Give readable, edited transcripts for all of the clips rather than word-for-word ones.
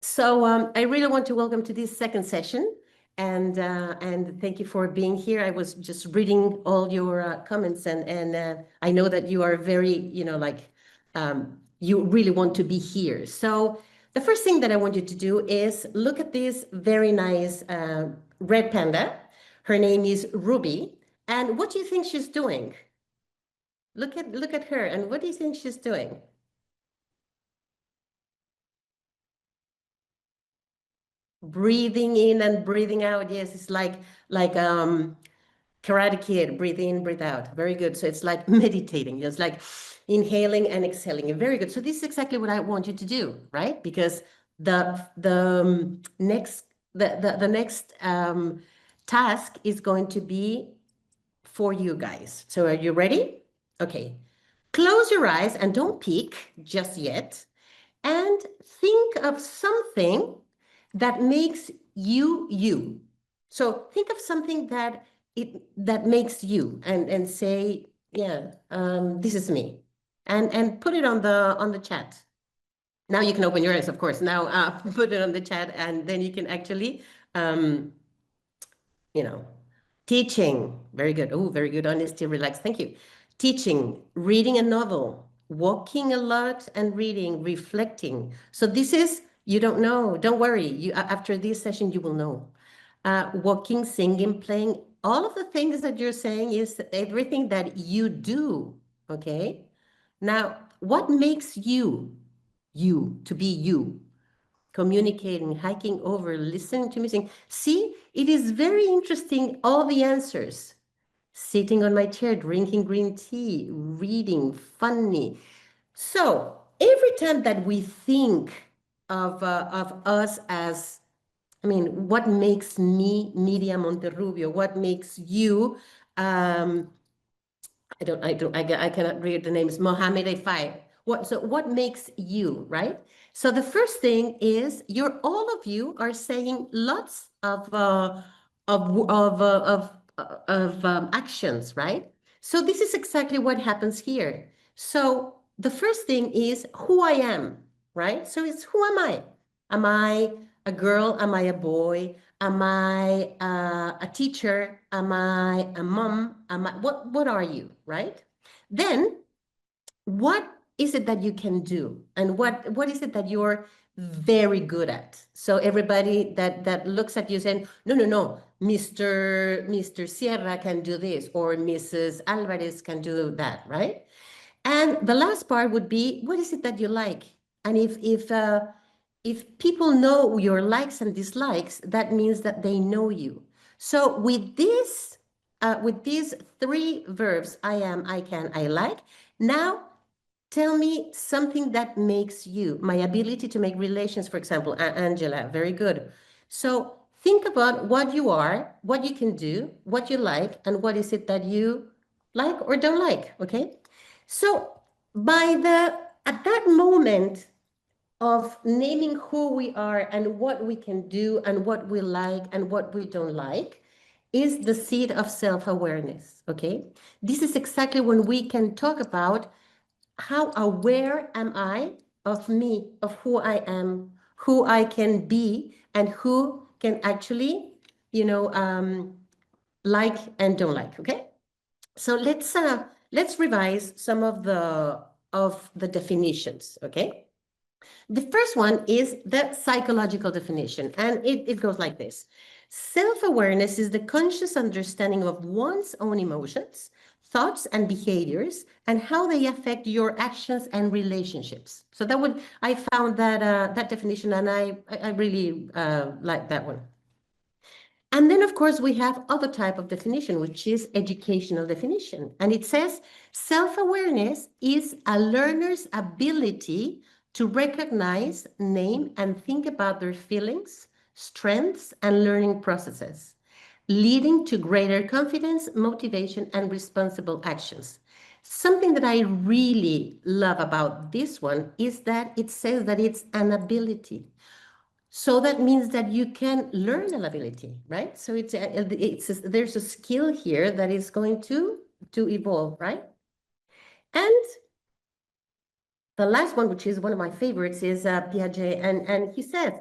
So I really want to welcome to this second session, and thank you for being here. I was just reading all your comments, and I know that you are very, you really want to be here. So the first thing that I want you to do is look at this very nice red panda. Her name is Ruby, and what do you think she's doing? Look at her, and what do you think she's doing? Breathing in and breathing out. Yes, it's like Karate Kid, breathe in, breathe out. Very good. So it's like meditating. It's like inhaling and exhaling. Very good. So this is exactly what I want you to do, right? Because the next task is going to be for you guys. So are you ready? Okay. Close your eyes and don't peek just yet. And think of something that makes you you. So think of something that makes you, and say, yeah, this is me, and put it on the chat. Now you can open your eyes, of course. Now put it on the chat, and then you can actually, you know, teaching. Very good. Oh, very good. Honesty, relax. Thank you. Teaching, reading a novel, walking a lot and reading, reflecting. So this is, you don't know, don't worry. You, after this session, you will know. Walking, singing, playing, all of the things that you're saying is everything that you do, okay? Now, what makes you, to be you? Communicating, hiking over, listening to music. See, it is very interesting, all the answers. Sitting on my chair, drinking green tea, reading, funny. So every time that we think of us as, I mean, what makes me, Myriam Monterrubio, what makes you, I cannot read the names, Mohammed Afai. What makes you, right? So the first thing is all of you are saying lots of actions, right? So this is exactly what happens here. So the first thing is who I am, right? So it's who am I? Am I a girl? Am I a boy? Am I a teacher? Am I a mom? What are you, right? Then what is it that you can do? And what is it that you're very good at? So everybody that looks at you saying, no, Mr. Sierra can do this, or Mrs. Alvarez can do that, right? And the last part would be, what is it that you like? And if people know your likes and dislikes, that means that they know you. So with these three verbs, I am, I can, I like, now tell me something that makes you. My ability to make relations, for example, Angela, very good. So think about what you are, what you can do, what you like, and what is it that you like or don't like, okay? So at that moment of naming who we are and what we can do and what we like and what we don't like is the seed of self-awareness, okay? This is exactly when we can talk about how aware am I of me, of who I am, who I can be, and who can actually, like and don't like, okay? So let's revise some of the definitions, okay? The first one is the psychological definition, and it goes like this. Self-awareness is the conscious understanding of one's own emotions, thoughts, and behaviors, and how they affect your actions and relationships. So I found that definition, and I really like that one. And then, of course, we have other type of definition, which is educational definition. And it says, self-awareness is a learner's ability to recognize, name, and think about their feelings, strengths, and learning processes, leading to greater confidence, motivation, and responsible actions. Something that I really love about this one is that it says that it's an ability. So that means that you can learn an ability, right? So there's a skill here that is going to evolve, right? And the last one, which is one of my favorites, is Piaget, and he says,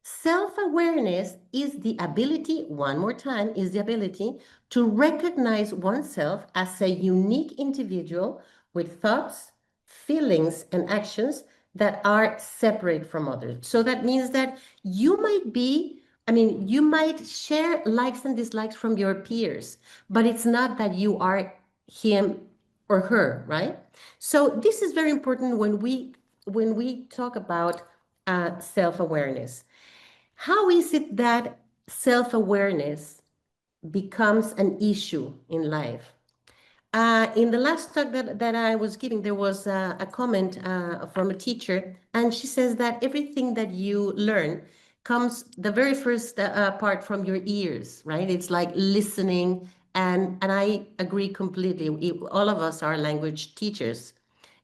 Self-awareness is the ability, one more time, is the ability to recognize oneself as a unique individual with thoughts, feelings, and actions that are separate from others. So that means that you might be, I mean, you might share likes and dislikes from your peers, but it's not that you are him or her, right? So this is very important when we talk about self-awareness. How is it that self-awareness becomes an issue in life? In the last talk that I was giving, there was a comment from a teacher, and she says that everything that you learn comes the very first part from your ears, right? It's like listening, and I agree completely. All of us are language teachers,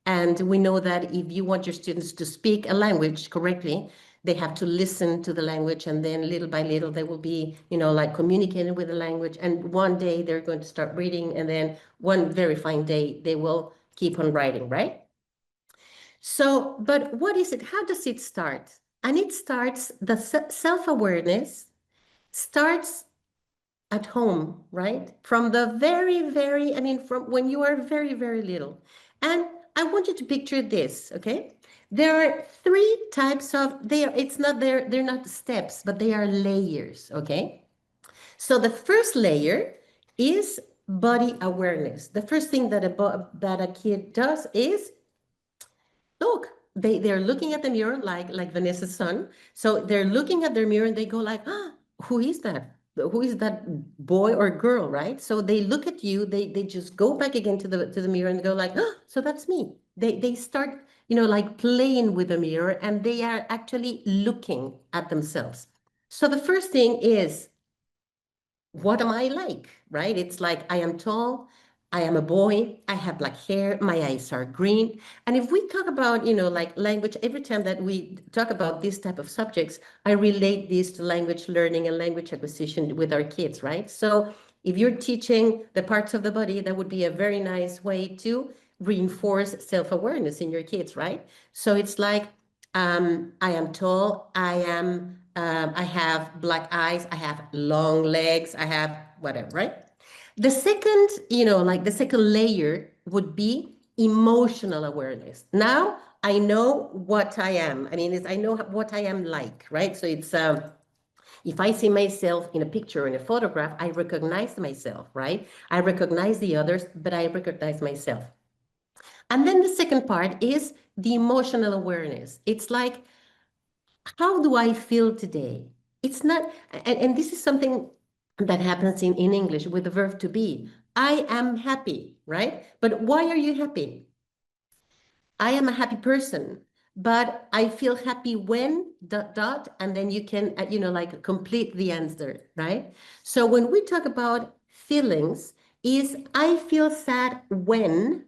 and we know that if you want your students to speak a language correctly, they have to listen to the language, and then little by little they will be, like communicating with the language. And one day they're going to start reading, and then one very fine day they will keep on writing, right? So, but what is it? How does it start? And it starts, the self-awareness starts at home, right? From the I mean, from when you are very, very little. And I want you to picture this, okay? There are three types of, they're not steps, but they are layers, okay? So the first layer is body awareness. The first thing that a kid does is look. They're looking at the mirror like Vanessa's son. So they're looking at their mirror and they go like, ah, who is that? Who is that boy or girl, right? So they look at you, they just go back again to the mirror and go like, ah, so that's me. They start, like playing with the mirror, and they are actually looking at themselves. So the first thing is, what am I like, right? It's like, I am tall, I am a boy, I have black hair, my eyes are green. And if we talk about, like language, every time that we talk about this type of subjects, I relate this to language learning and language acquisition with our kids, right? So if you're teaching the parts of the body, that would be a very nice way to reinforce self-awareness in your kids, right? So it's like, I am tall, I have black eyes, I have long legs, I have whatever, right? The second, like the second layer would be emotional awareness. Now I know what I am. I mean, I know what I am like, right? So it's, if I see myself in a picture or in a photograph, I recognize myself, right? I recognize the others, but I recognize myself. And then the second part is the emotional awareness. It's like, how do I feel today? It's not, and this is something that happens in English with the verb to be. I am happy, right? But why are you happy? I am a happy person, but I feel happy when dot dot, and then you can, like complete the answer, right? So when we talk about feelings, is I feel sad when,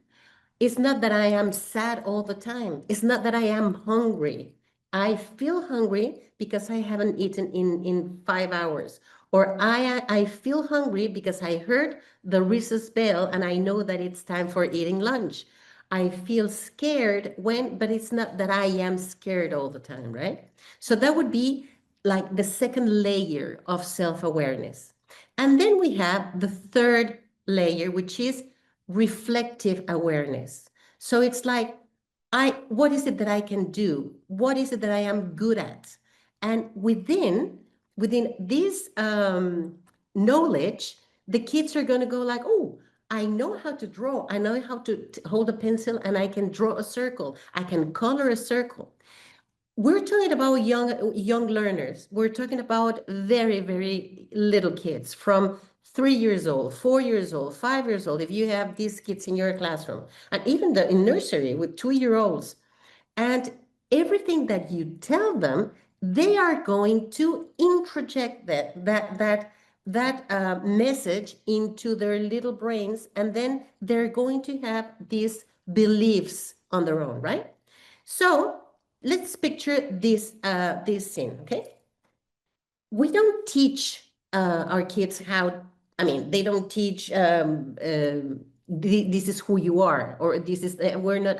it's not that I am sad all the time. It's not that I am hungry. I feel hungry because I haven't eaten in 5 hours. Or I feel hungry because I heard the recess bell and I know that it's time for eating lunch. I feel scared when, but it's not that I am scared all the time, right? So that would be like the second layer of self-awareness. And then we have the third layer, which is reflective awareness. So it's like, what is it that I can do? What is it that I am good at? And within this knowledge, the kids are going to go like, oh, I know how to draw. I know how to hold a pencil and I can draw a circle. I can color a circle. We're talking about young learners. We're talking about very, very little kids from 3 years old, 4 years old, 5 years old. If you have these kids in your classroom, and even in nursery with 2-year-olds, and everything that you tell them, they are going to introject that message into their little brains, and then they're going to have these beliefs on their own, right? So let's picture this scene, okay? We don't teach our kids how, I mean, they don't teach this is who you are, or this is, we're not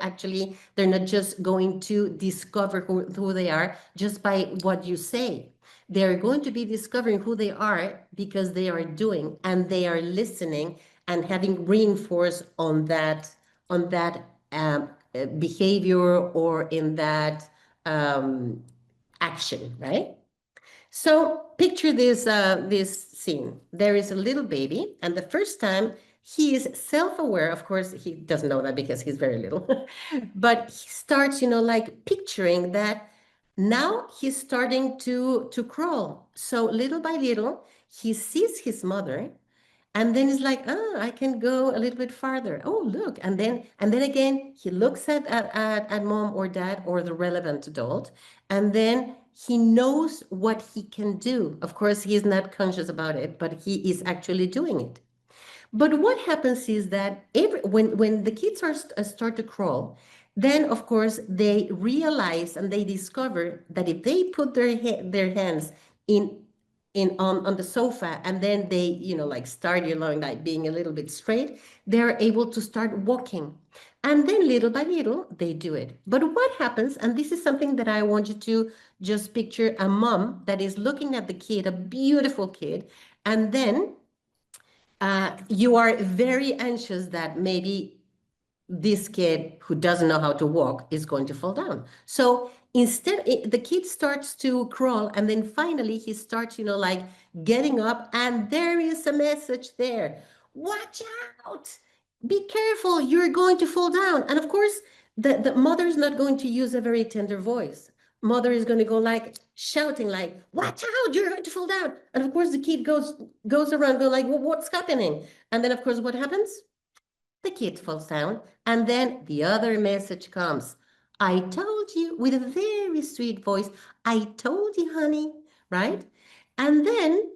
they're not just going to discover who they are just by what you say. they're going to be discovering who they are because they are doing and they are listening and having reinforced on that behavior or in that action, right? So picture this scene. There is a little baby, and the first time he is self-aware. Of course, he doesn't know that because he's very little, but he starts, like picturing that now he's starting to crawl. So little by little, he sees his mother, and then he's like, oh, I can go a little bit farther. Oh, look. And then again, he looks at mom or dad or the relevant adult. And then he knows what he can do. Of course, he is not conscious about it, but he is actually doing it. But what happens is that when the kids start to crawl, then of course they realize and they discover that if they put their hands in on the sofa and then they like start like being a little bit straight, they're able to start walking. And then little by little they do it. But what happens, and this is something that I want you to just picture, a mom that is looking at the kid, a beautiful kid, and then you are very anxious that maybe this kid who doesn't know how to walk is going to fall down. So instead, the kid starts to crawl, and then finally he starts, like getting up, and there is a message there. Watch out! Be careful, you're going to fall down. And of course, the mother is not going to use a very tender voice. Mother is going to go like shouting, like, watch out, you're going to fall down. And of course, the kid goes around, go like, well, what's happening? And then, of course, what happens? The kid falls down, and then the other message comes. I told you, with a very sweet voice, I told you, honey, right? And then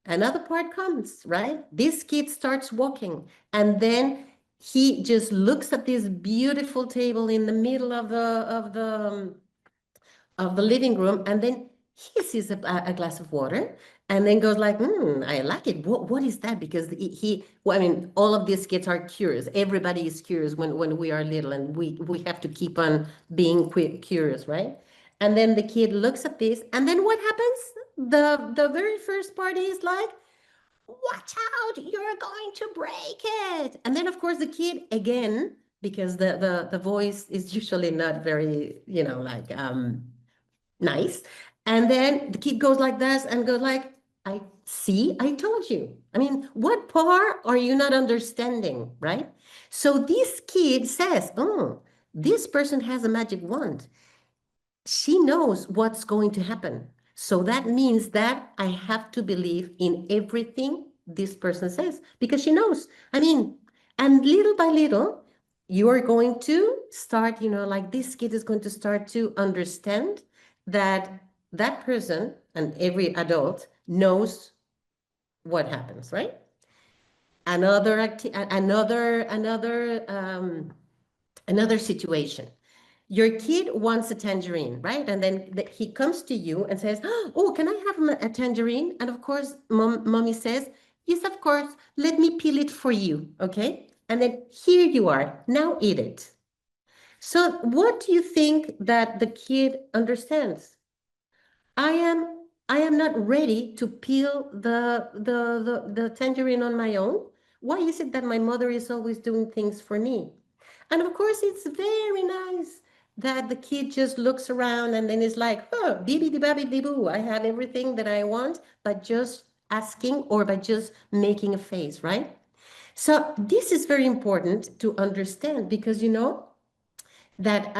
another part comes, right? This kid starts walking, and then he just looks at this beautiful table in the middle of the living room, and then he sees a glass of water and then goes like, I like it. What is that? Because well, I mean, all of these kids are curious. Everybody is curious when we are little, and we have to keep on being curious, right? And then the kid looks at this, and then what happens? The very first part is like, watch out, you're going to break it. And then of course the kid again, because the voice is usually not very, like nice. And then the kid goes like this and goes like, I see, I told you. I mean, what part are you not understanding, right? So this kid says, oh, this person has a magic wand. She knows what's going to happen. So that means that I have to believe in everything this person says because she knows. I mean, and little by little, you are going to start, like this kid is going to start to understand that that person and every adult knows what happens, right? Another situation. Your kid wants a tangerine, right? And then he comes to you and says, oh, can I have a tangerine? And of course, mommy says, yes, of course, let me peel it for you, okay? And then here you are, now eat it. So what do you think that the kid understands? I am not ready to peel the tangerine on my own. Why is it that my mother is always doing things for me? And of course, it's very nice that the kid just looks around and then is like, oh, bibi-di-babi-di-boo, I have everything that I want, but just asking or by just making a face, right? So this is very important to understand because you know that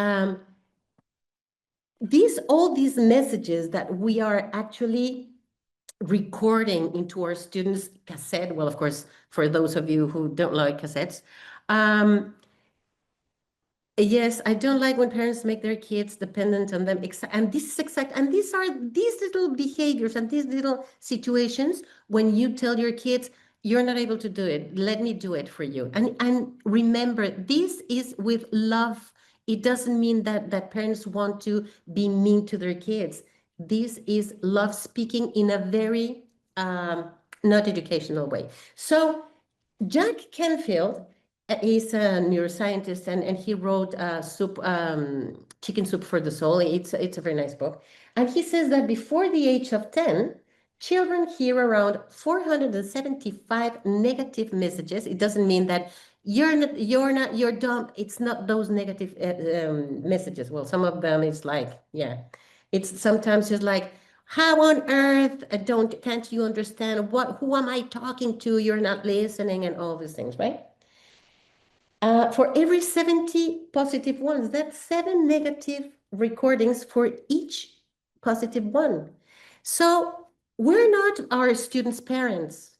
all these messages that we are actually recording into our students' cassette. Well, of course, for those of you who don't like cassettes, yes, I don't like when parents make their kids dependent on them. And this is exact. And these are these little behaviors and these little situations when you tell your kids, you're not able to do it. Let me do it for you. And remember, this is with love. It doesn't mean that parents want to be mean to their kids. This is love speaking in a very not educational way. So Jack Canfield is a neuroscientist, and he wrote Chicken Soup for the Soul. It's a very nice book. And he says that before the age of 10, children hear around 475 negative messages. It doesn't mean that you're dumb. It's not those negative messages. Well, some of them is like, yeah, it's sometimes just like, how on earth can't you understand who am I talking to? You're not listening and all these things, right? For every 70 positive ones, that's 7 negative recordings for each positive one. So we're not our students' parents,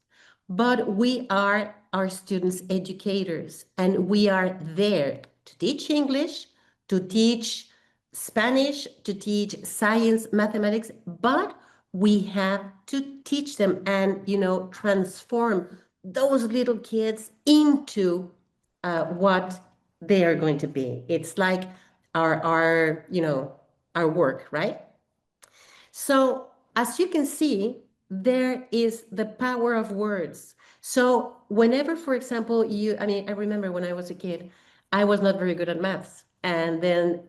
but we are our students' educators, and we are there to teach English, to teach Spanish, to teach science, mathematics, but we have to teach them and, transform those little kids into what they are going to be. It's like our work, right? So as you can see, there is the power of words. So whenever, for example, I remember when I was a kid, I was not very good at maths. And then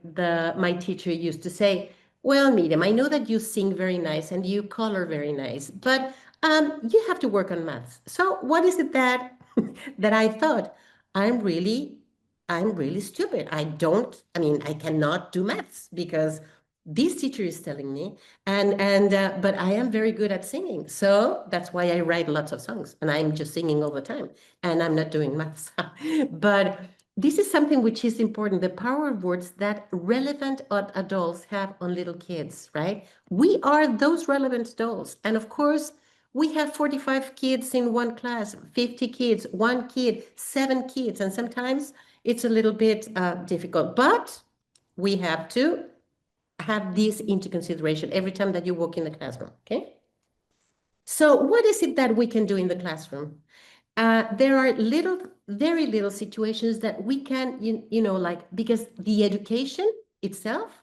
my teacher used to say, well, Miriam, I know that you sing very nice and you color very nice, but you have to work on maths. So what is it that that I thought? I'm really, I'm really stupid. I cannot do maths because this teacher is telling me, but I am very good at singing. So that's why I write lots of songs and I'm just singing all the time and I'm not doing maths. But this is something which is important, the power of words that relevant adults have on little kids, right? We are those relevant adults. And of course, we have 45 kids in one class, 50 kids, one kid, 7 kids, and sometimes it's a little bit difficult, but we have to have this into consideration every time that you walk in the classroom, okay? So what is it that we can do in the classroom? There are very little situations that we can, because the education itself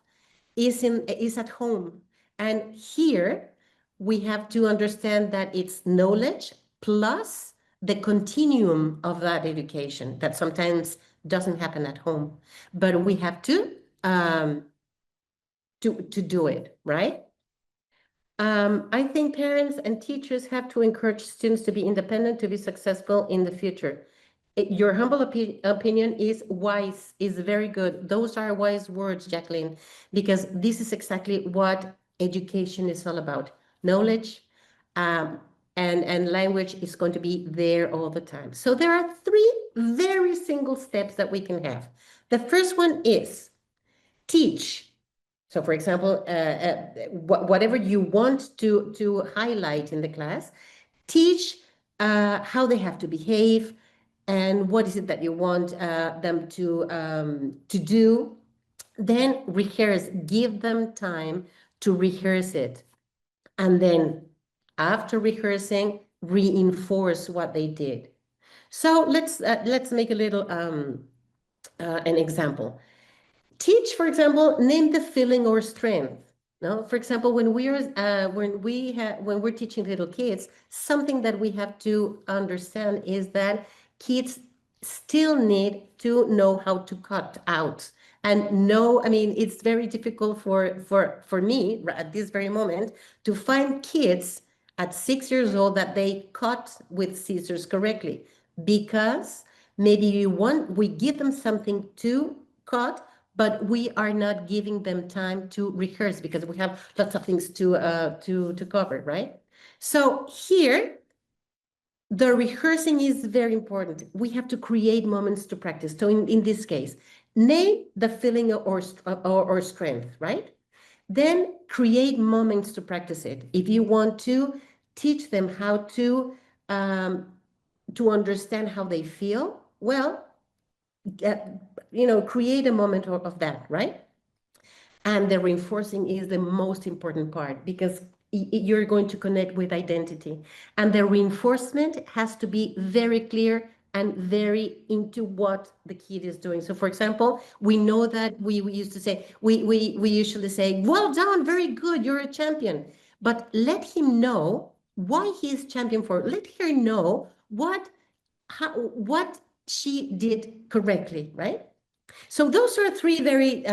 is at home. And here we have to understand that it's knowledge plus the continuum of that education that sometimes doesn't happen at home. But we have to do it, right? I think parents and teachers have to encourage students to be independent to be successful in the future. Your humble opinion is wise, is very good. Those are wise words, Jacqueline, because this is exactly what education is all about. Knowledge and language is going to be there all the time. So there are 3 very single steps that we can have. The first one is teach. So for example, whatever you want to highlight in the class, teach how they have to behave and what is it that you want them to do. Then rehearse, give them time to rehearse it. And then after rehearsing, reinforce what they did. So let's make a little an example. Teach, for example, name the feeling or strength. No, for example, when we're teaching little kids, something that we have to understand is that kids still need to know how to cut out and know. I mean, it's very difficult for me at this very moment to find kids at 6 years old that they cut with scissors correctly, because maybe we give them something to cut, but we are not giving them time to rehearse because we have lots of things to cover, right? So here, the rehearsing is very important. We have to create moments to practice. So in this case, name the feeling or strength, right? Then create moments to practice it. If you want to teach them how to understand how they feel, well, create a moment of that, right? And the reinforcing is the most important part because you're going to connect with identity. And the reinforcement has to be very clear and very into what the kid is doing. So for example, we know that we used to say, we usually say, well done, very good, you're a champion. But let him know why he is champion for. Let her know what she did correctly, right? So those are three very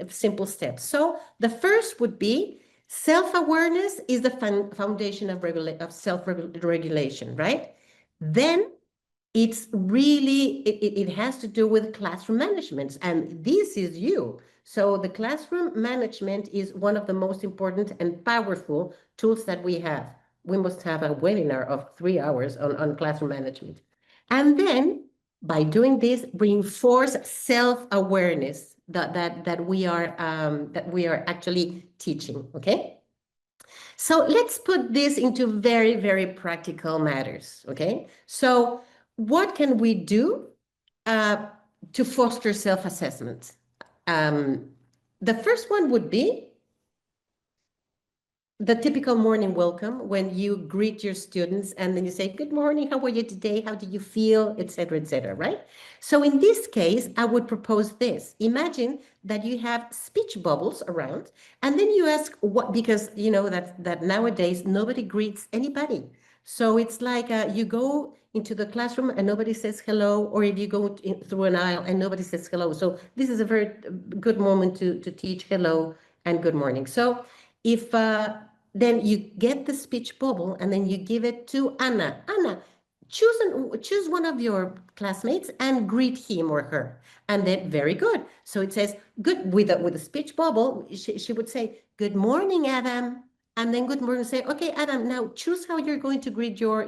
simple steps. So the first would be self-awareness is the foundation of self-regulation, right? Then it's really, it has to do with classroom management, and this is you. So the classroom management is one of the most important and powerful tools that we have. We must have a webinar of 3 hours on classroom management. And then by doing this, reinforce self-awareness that we are actually teaching, okay? So let's put this into very, very practical matters, okay? So what can we do uh, to foster self-assessment? Um, the first one would be the typical morning welcome when you greet your students and then you say, good morning, how are you today? How do you feel? Et cetera, right? So in this case, I would propose this. Imagine that you have speech bubbles around and then you ask what, because you know that nowadays nobody greets anybody. So it's like you go into the classroom and nobody says hello, or if you go through an aisle and nobody says hello. So this is a very good moment to teach hello and good morning. So if then you get the speech bubble and then you give it to Anna. Anna, choose one of your classmates and greet him or her. And then very good. So it says good with a speech bubble. She would say, good morning, Adam. And then good morning, say, okay, Adam, now choose how you're going to greet your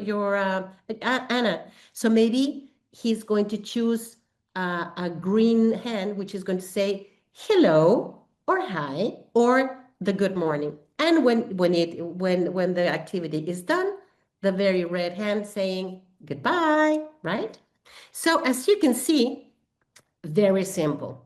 Anna. So maybe he's going to choose a green hand, which is going to say hello or hi or the good morning. And when the activity is done, the very red hand saying goodbye, right? So as you can see, very simple.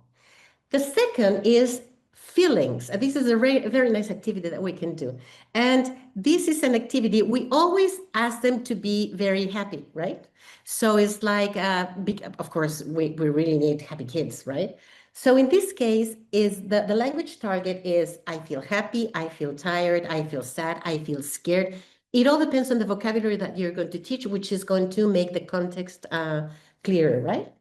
The second is feelings. And this is a very nice activity that we can do. And this is an activity we always ask them to be very happy, right? So it's like, of course, we really need happy kids, right? So in this case, is the language target is I feel happy, I feel tired, I feel sad, I feel scared. It all depends on the vocabulary that you're going to teach, which is going to make the context clearer, right?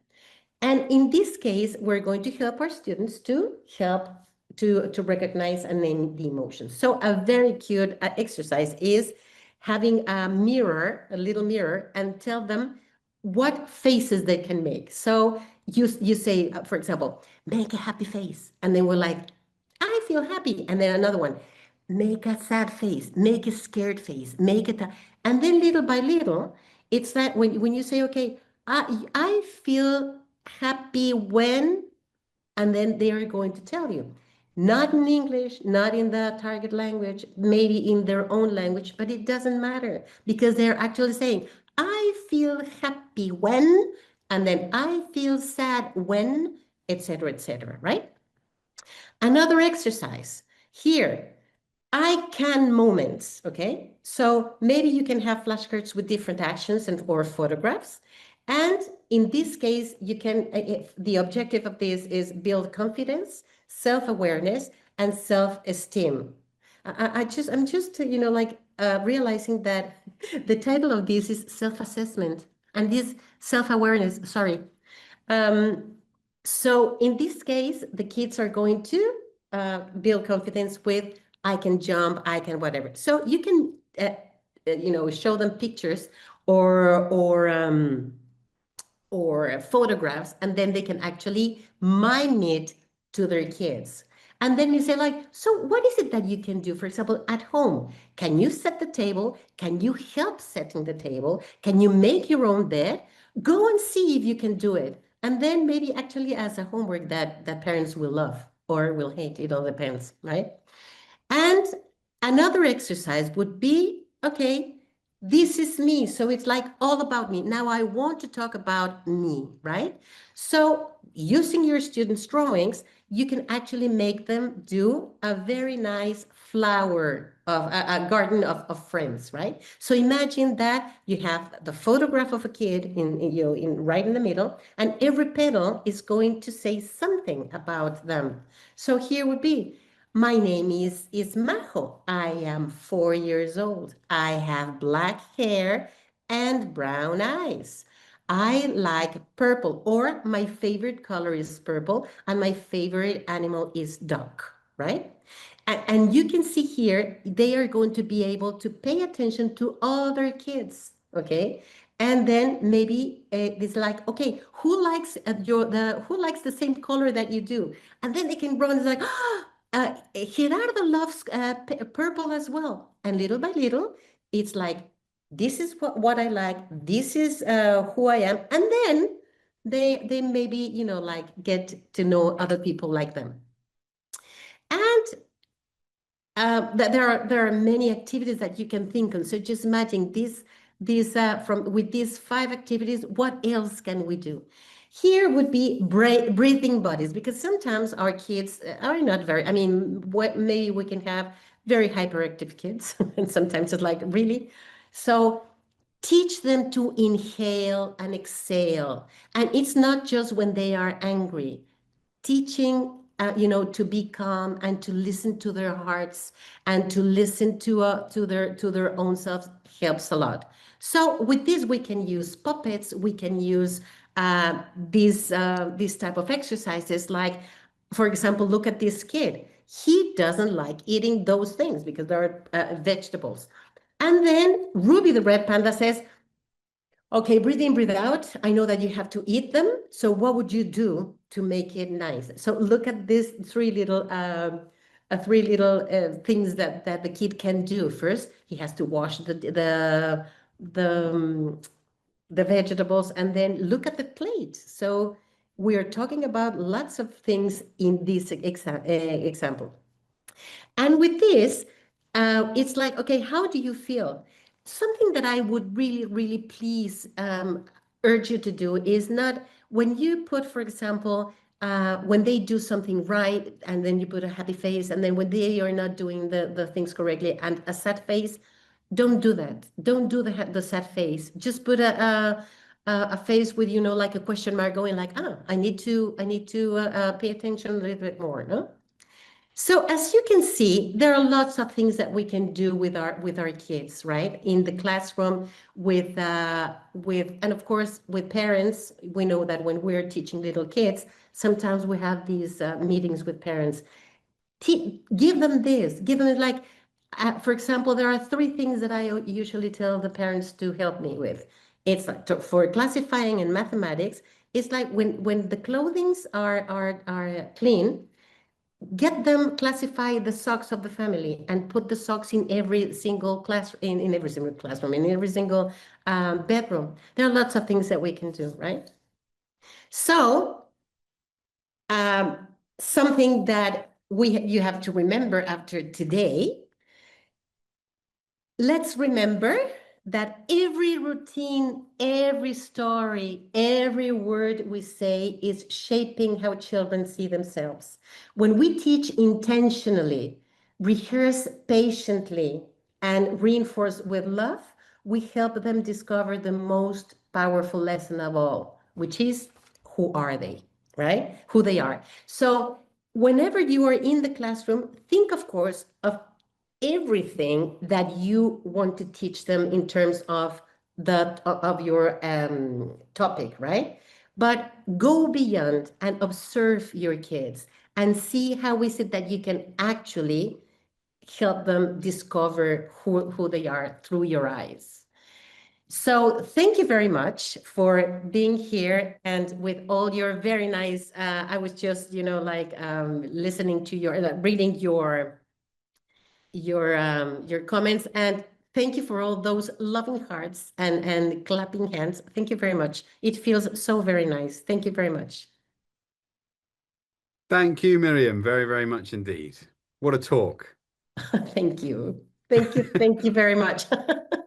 And in this case, we're going to help our students to help to recognize and name the emotions. So a very cute exercise is having a mirror, a little mirror, and tell them what faces they can make. So you say, for example, make a happy face. And then we're like, I feel happy. And then another one, make a sad face, make a scared face, make it, and then little by little, it's that when you say, okay, I feel happy when, and then they are going to tell you, not in English, not in the target language, maybe in their own language, but it doesn't matter because they're actually saying, I feel happy when, and then I feel sad when, etc., right? Another exercise here, I can moments, okay? So maybe you can have flashcards with different actions and or photographs. And in this case, you can, if the objective of this is build confidence, self-awareness, and self-esteem. I'm just, you know, like realizing that the title of this is self-assessment and this self-awareness, sorry. So in this case, the kids are going to build confidence with I can jump, I can whatever. So you can, you know, show them pictures or photographs, and then they can actually mime it to their kids. And then you say like, so what is it that you can do? For example, at home, can you set the table? Can you help setting the table? Can you make your own bed? Go and see if you can do it. And then maybe actually as a homework that parents will love or will hate, it all depends, right? And another exercise would be, okay, this is me. So it's like all about me. Now I want to talk about me, right? So using your students' drawings, you can actually make them do a very nice flower of a garden of friends, right? So imagine that you have the photograph of a kid you know, in right in the middle, and every petal is going to say something about them. So here would be, my name is Majo. I am 4 years old. I have black hair and brown eyes. I like purple, or my favorite color is purple, and my favorite animal is duck, right? And you can see here, they are going to be able to pay attention to other kids, okay? And then maybe it's like, okay, who likes the same color that you do? And then they can run. It's like, Gerardo loves purple as well. And little by little, it's like, this is what I like. This is who I am. And then they maybe, like get to know other people like them. And there are many activities that you can think on. So just imagine these from with these 5 activities, what else can we do? Here would be breathing bodies, because sometimes our kids are not very, I mean, maybe we can have very hyperactive kids, and sometimes it's like, really? So teach them to inhale and exhale. And it's not just when they are angry. Teaching, to be calm and to listen to their hearts and to listen to their own selves helps a lot. So with this, we can use puppets. We can use these type of exercises. Like, for example, look at this kid. He doesn't like eating those things because they're vegetables. And then Ruby the red panda says, okay, breathe in, breathe out. I know that you have to eat them. So what would you do to make it nice? So look at these three little things that the kid can do. First, he has to wash the um, the vegetables, and then look at the plate. So we are talking about lots of things in this example. And with this, it's like, okay, how do you feel? Something that I would really, really please urge you to do is not when you put, for example, when they do something right, and then you put a happy face, and then when they are not doing the things correctly and a sad face, don't do that. Don't do the sad face. Just put a face with, like a question mark going like, I need to pay attention a little bit more, no? So as you can see, there are lots of things that we can do with our kids, right? In the classroom, and of course with parents. We know that when we're teaching little kids, sometimes we have these meetings with parents. Give them this, give them like, for example, there are 3 things that I usually tell the parents to help me with. It's like for classifying and mathematics. It's like when the clothings are clean, get them classify the socks of the family and put the socks in every single class, in every single classroom, in every single bedroom. There are lots of things that we can do, right? So something that you have to remember after today, let's remember that every routine, every story, every word we say is shaping how children see themselves. When we teach intentionally, rehearse patiently, and reinforce with love, we help them discover the most powerful lesson of all, which is, who are they, right? Who they are. So whenever you are in the classroom, think, of course, of everything that you want to teach them in terms of your topic, right? But go beyond and observe your kids and see how is it that you can actually help them discover who they are through your eyes. So thank you very much for being here, and with all your very nice, I was just, listening to reading your comments, and thank you for all those loving hearts and clapping hands. Thank you very much. It feels so very nice. Thank you very much. Thank you, Myriam, very, very much indeed. What a talk. Thank you. Thank you. Thank you very much.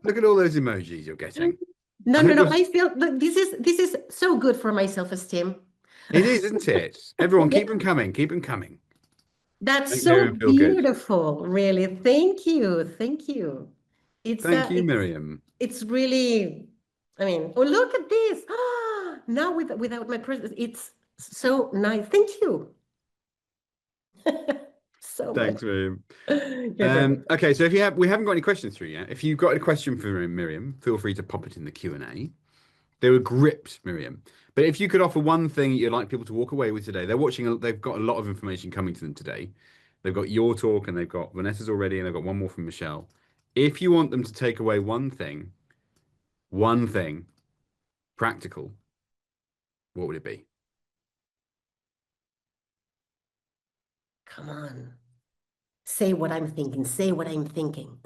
Look at all those emojis you're getting. No. I feel this is so good for my self-esteem. It is, isn't it? Everyone, keep them coming. Keep them coming. That's so beautiful, really. Thank you. Thank you. Thank you, Myriam. It's really, I mean, oh, look at this. Now without my presence, it's so nice. Thank you. So Thanks, much. Myriam. Okay, so we haven't got any questions through yet. If you've got a question for Myriam, feel free to pop it in the Q&A. They were gripped, Miriam. But if you could offer one thing you'd like people to walk away with today, they've got a lot of information coming to them today. They've got your talk and they've got Vanessa's already, and they've got one more from Michelle. If you want them to take away one thing practical, what would it be? Come on. Say what I'm thinking. Say what I'm thinking.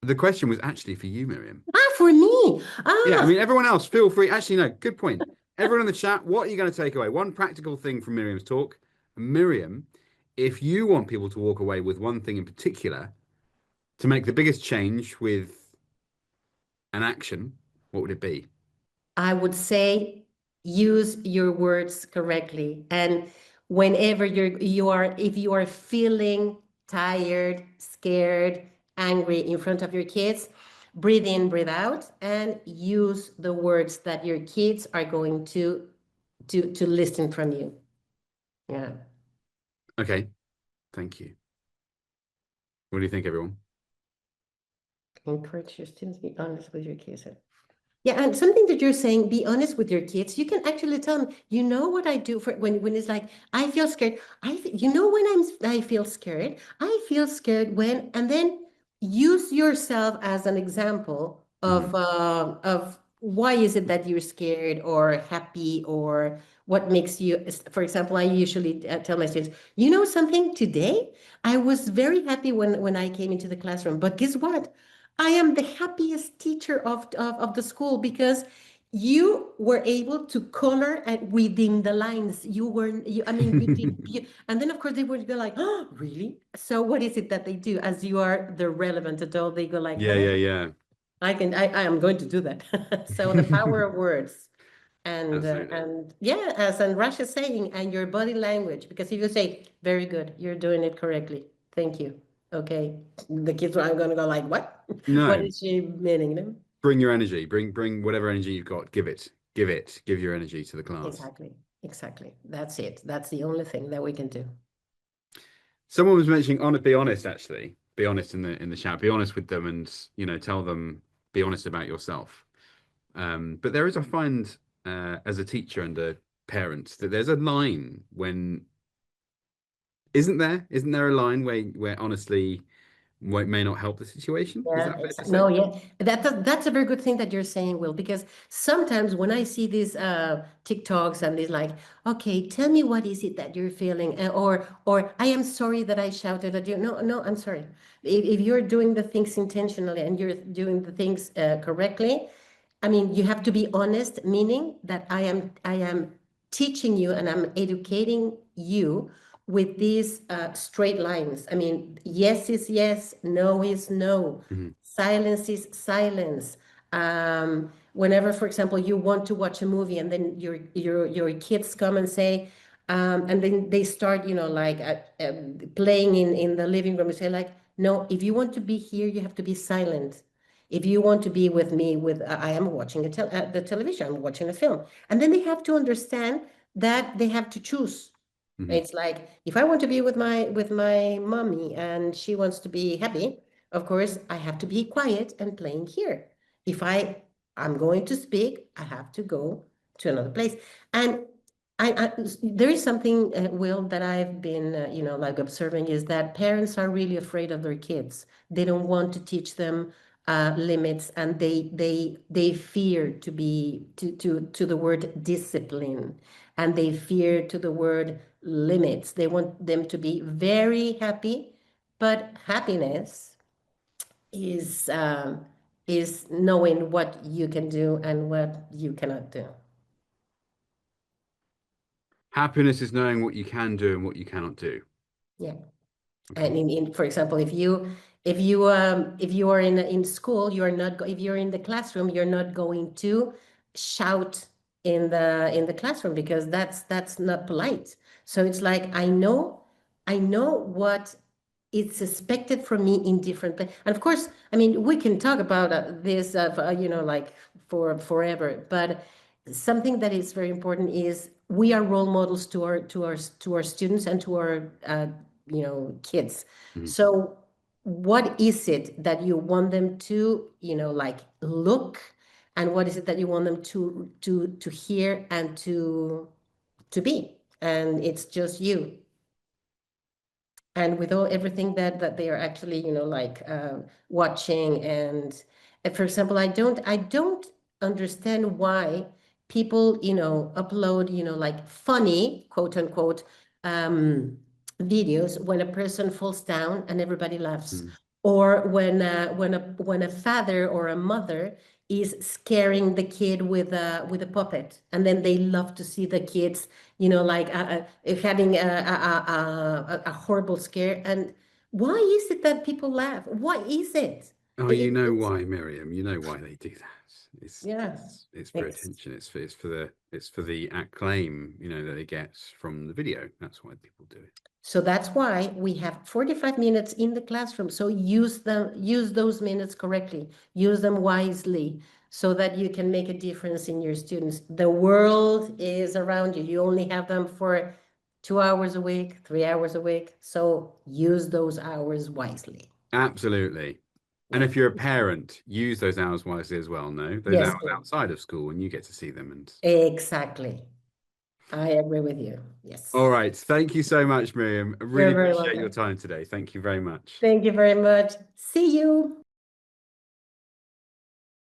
The question was actually for you, Miriam. For me. Yeah, I mean, everyone else, feel free. Actually, no, good point. Everyone in the chat, what are you going to take away? One practical thing from Miriam's talk. Miriam, if you want people to walk away with one thing in particular to make the biggest change with an action, what would it be? I would say use your words correctly. And whenever if you are feeling tired, scared, angry in front of your kids, breathe in, breathe out, and use the words that your kids are going to listen from you. Yeah. Okay, thank you. What do you think, everyone? Encourage your students to be honest with your kids. Yeah, and something that you're saying, be honest with your kids. You can actually tell them, you know what I do for when it's like, I feel scared. You know when I feel scared. I feel scared when, and then use yourself as an example of why is it that you're scared or happy or what makes you. For example, I usually tell my students, you know something, today I was very happy when I came into the classroom, but guess what? I am the happiest teacher of the school because you were able to color and within the lines. I mean, and then of course they would be like, oh, really? So what is it that they do? As you are the relevant adult, they go like, Yeah, huh? yeah, I am going to do that. So the power yeah. of words. Absolutely. And yeah, as Rush is saying, and your body language, because if you say, very good, you're doing it correctly. Thank you. Okay. The kids are going to go like, what? What No, is she meaning? No? bring your energy. Bring whatever energy you've got. Give it. Give your energy to the class. Exactly. Exactly. That's it. That's the only thing that we can do. Someone was mentioning be honest, actually. Be honest in the chat. Be honest with them and, tell them, be honest about yourself. But there is, I find, as a teacher and a parent, that there's a line when isn't there? Isn't there a line where honestly may not help the situation? Is Yeah, that fair to say? no, yeah, that's a very good thing that you're saying, Will, because sometimes when I see these TikToks and these like, okay, tell me what is it that you're feeling, or I am sorry that I shouted at you. No, no, I'm sorry. If you're doing the things intentionally and you're doing the things correctly, I mean, you have to be honest, meaning that I am teaching you and I'm educating you with these straight lines. I mean, yes is yes, no is no, Mhm. silence is silence. Whenever, for example, you want to watch a movie and then your kids come and say, and then they start, like playing in the living room, you say like, no, if you want to be here, you have to be silent. If you want to be with me, I am watching the television, I'm watching a film. And then they have to understand that they have to choose. Mhm. It's like, if I want to be with my mommy and she wants to be happy, of course, I have to be quiet and playing here. If I'm going to speak, I have to go to another place. And there is something, Will, that I've been, like observing is that parents are really afraid of their kids. They don't want to teach them limits, and they fear to the word discipline, and they fear to the word limits. They want them to be very happy, but happiness is knowing what you can do and what you cannot do. Happiness is knowing what you can do and what you cannot do. Yeah. Okay. And for example, if you are in school, if you're in the classroom, you're not going to shout in the classroom because that's not polite. So it's like I know what it's expected from me in different places. And of course, I mean, we can talk about this, like for forever, but something that is very important is we are role models to our students and to our kids. Mhm. So what is it that you want them to like look and what is it that you want them to hear and to be, and it's just you. And with everything that they are actually, like watching. And for example, I don't understand why people, upload, like funny, quote unquote, videos when a person falls down and everybody laughs, Mm. or when a father or a mother is scaring the kid with a puppet, and then they love to see the kids, like having a horrible scare. And why is it that people laugh? Why is it? Oh, you know why, Miriam? You know why they do that. It's Yeah, it's for it's attention. It's for the acclaim, that it gets from the video. That's why people do it. so that's why we have 45 minutes in the classroom. So use those minutes correctly, use them wisely, so that you can make a difference in your students. The world is around you. You only have them for 2 hours a week, 3 hours a week. So use those hours wisely. Absolutely. And Yeah. if you're a parent, use those hours wisely as well. No, those Yes, hours outside of school when you get to see them. And exactly. I agree with you. Yes. all right, thank you so much, Miriam. I really You're very appreciate your welcome. time today. Thank you very much. Thank you very much. See you.